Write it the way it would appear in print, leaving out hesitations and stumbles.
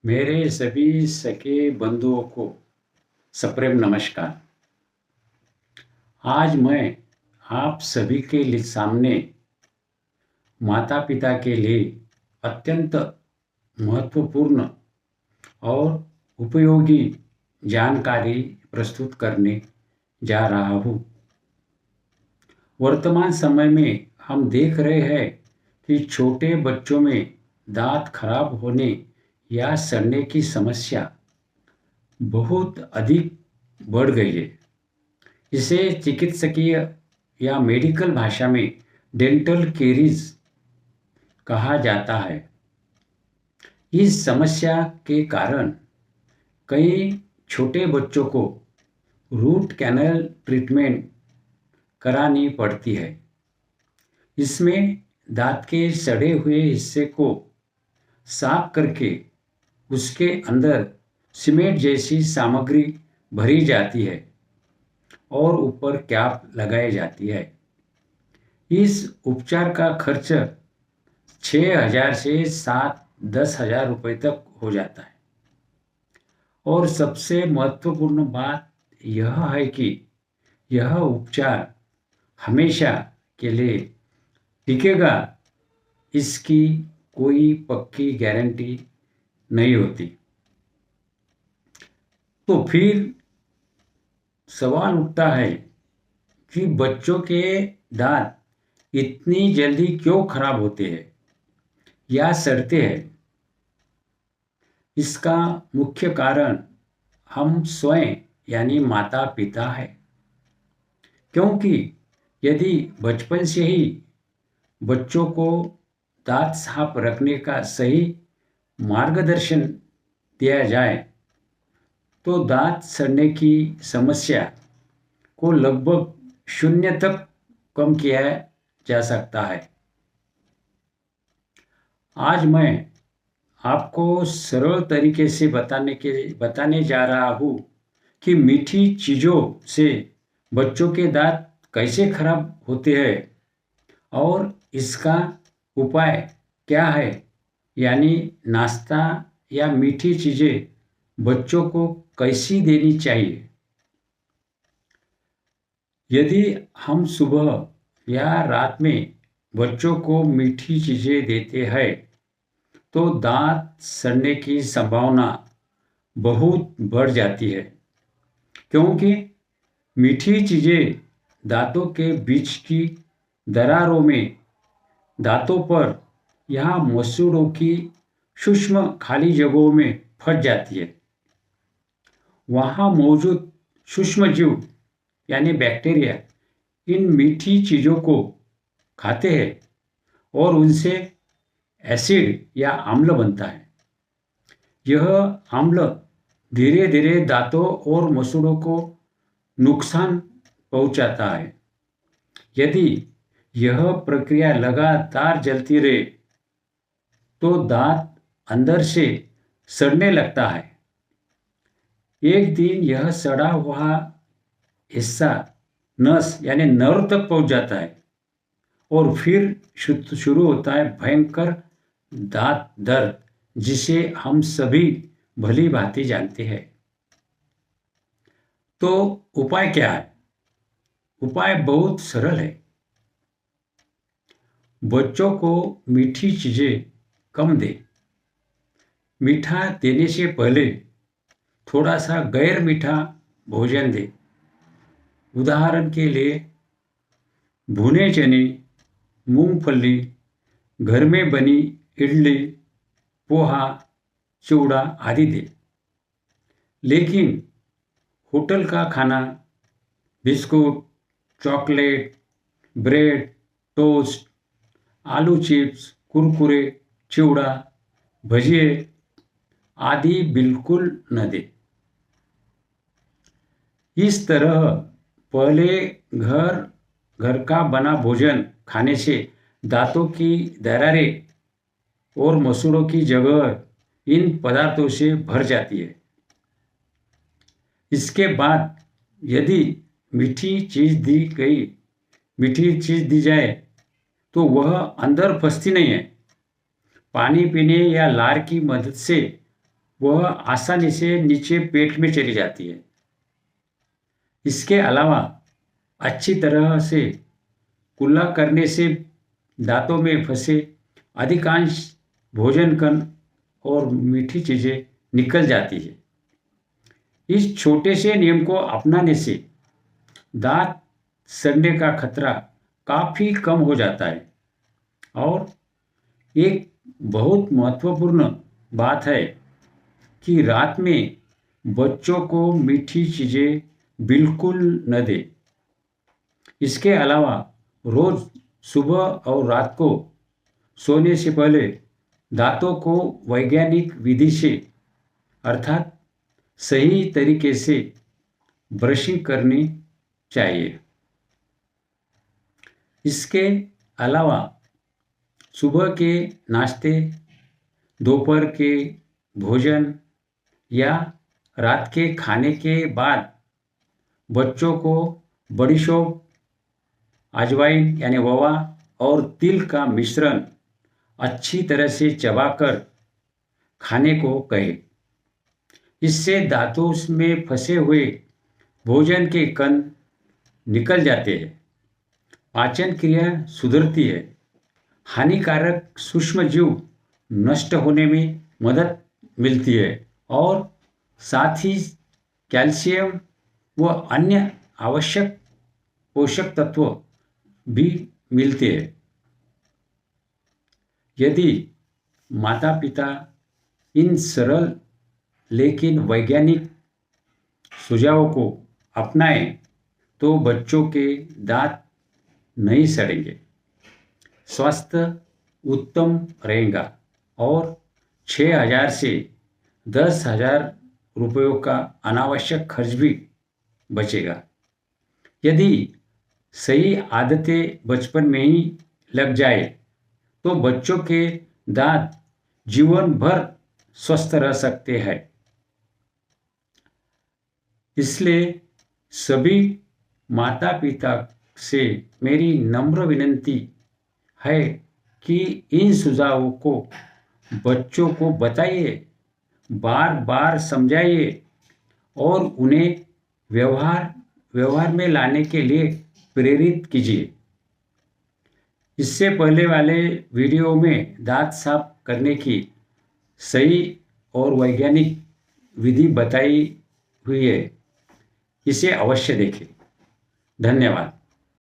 मेरे सभी सके बंधुओं को सप्रेम नमस्कार। आज मैं आप सभी के सामने माता पिता के लिए अत्यंत महत्वपूर्ण और उपयोगी जानकारी प्रस्तुत करने जा रहा हूँ। वर्तमान समय में हम देख रहे हैं कि छोटे बच्चों में दांत खराब होने या सड़ने की समस्या बहुत अधिक बढ़ गई है। इसे चिकित्सकीय या मेडिकल भाषा में डेंटल कैरीज कहा जाता है। इस समस्या के कारण कई छोटे बच्चों को रूट कैनल ट्रीटमेंट करानी पड़ती है। इसमें दांत के सड़े हुए हिस्से को साफ करके उसके अंदर सीमेंट जैसी सामग्री भरी जाती है और ऊपर कैप लगाई जाती है। इस उपचार का खर्च 6,000 से 7-10,000 रुपये तक हो जाता है। और सबसे महत्वपूर्ण बात यह है कि यह उपचार हमेशा के लिए टिकेगा, इसकी कोई पक्की गारंटी नहीं होती। तो फिर सवाल उठता है कि बच्चों के दांत इतनी जल्दी क्यों खराब होते हैं या सड़ते हैं। इसका मुख्य कारण हम स्वयं यानी माता पिता है, क्योंकि यदि बचपन से ही बच्चों को दांत साफ रखने का सही मार्गदर्शन दिया जाए तो दांत सड़ने की समस्या को लगभग 0 तक कम किया जा सकता है। आज मैं आपको सरल तरीके से बताने जा रहा हूँ कि मीठी चीज़ों से बच्चों के दांत कैसे खराब होते हैं और इसका उपाय क्या है। यानी नाश्ता या मीठी चीज़ें बच्चों को कैसी देनी चाहिए। यदि हम सुबह या रात में बच्चों को मीठी चीज़ें देते हैं तो दांत सड़ने की संभावना बहुत बढ़ जाती है, क्योंकि मीठी चीज़ें दांतों के बीच की दरारों में दांतों पर या मसूड़ों की सूक्ष्म खाली जगहों में फंस जाती है। वहाँ मौजूद सूक्ष्म जीव यानी बैक्टीरिया इन मीठी चीज़ों को खाते हैं और उनसे एसिड या अम्ल बनता है। यह अम्ल धीरे धीरे दांतों और मसूड़ों को नुकसान पहुंचाता है। यदि यह प्रक्रिया लगातार चलती रहे तो दांत अंदर से सड़ने लगता है। एक दिन यह सड़ा हुआ हिस्सा नस यानी नर्व तक पहुंच जाता है और फिर शुरू होता है भयंकर दांत दर्द, जिसे हम सभी भली भांति जानते हैं। तो उपाय क्या है? उपाय बहुत सरल है। बच्चों को मीठी चीज़ें कम दें। मीठा देने से पहले थोड़ा सा गैर मीठा भोजन दें। उदाहरण के लिए भुने चने, मूंगफली, घर में बनी इडली, पोहा, चिवड़ा आदि दें। लेकिन होटल का खाना, बिस्कुट, चॉकलेट, ब्रेड, टोस्ट, आलू चिप्स, कुरकुरे, चिवड़ा, भजिए आदि बिल्कुल न दें। इस तरह पहले घर का बना भोजन खाने से दांतों की दरारें और मसूड़ों की जगह इन पदार्थों से भर जाती है। इसके बाद यदि मीठी चीज़ दी जाए तो वह अंदर फंसती नहीं है। पानी पीने या लार की मदद से वह आसानी से नीचे पेट में चली जाती है। इसके अलावा अच्छी तरह से कुल्ला करने से दांतों में फंसे अधिकांश भोजन कण और मीठी चीजें निकल जाती है। इस छोटे से नियम को अपनाने से दांत सड़ने का खतरा काफी कम हो जाता है। और एक बहुत महत्वपूर्ण बात है कि रात में बच्चों को मीठी चीजें बिल्कुल न दें। इसके अलावा रोज सुबह और रात को सोने से पहले दांतों को वैज्ञानिक विधि से अर्थात सही तरीके से ब्रशिंग करनी चाहिए। इसके अलावा सुबह के नाश्ते, दोपहर के भोजन या रात के खाने के बाद बच्चों को बड़ी शौक, अजवाइन यानी ववा और तिल का मिश्रण अच्छी तरह से चबाकर खाने को कहें। इससे दांतों में फंसे हुए भोजन के कण निकल जाते हैं, पाचन क्रिया सुधरती है, हानिकारक सूक्ष्मजीव नष्ट होने में मदद मिलती है और साथ ही कैल्शियम व अन्य आवश्यक पोषक तत्व भी मिलते हैं। यदि माता पिता इन सरल लेकिन वैज्ञानिक सुझावों को अपनाएं तो बच्चों के दांत नहीं सड़ेंगे, स्वास्थ्य उत्तम रहेगा और 6,000 से 10,000 रुपयों का अनावश्यक खर्च भी बचेगा। यदि सही आदतें बचपन में ही लग जाए तो बच्चों के दांत जीवन भर स्वस्थ रह सकते हैं। इसलिए सभी माता पिता से मेरी नम्र विनती है कि इन सुझावों को बच्चों को बताइए, बार बार समझाइए और उन्हें व्यवहार में लाने के लिए प्रेरित कीजिए। इससे पहले वाले वीडियो में दांत साफ करने की सही और वैज्ञानिक विधि बताई हुई है, इसे अवश्य देखें। धन्यवाद।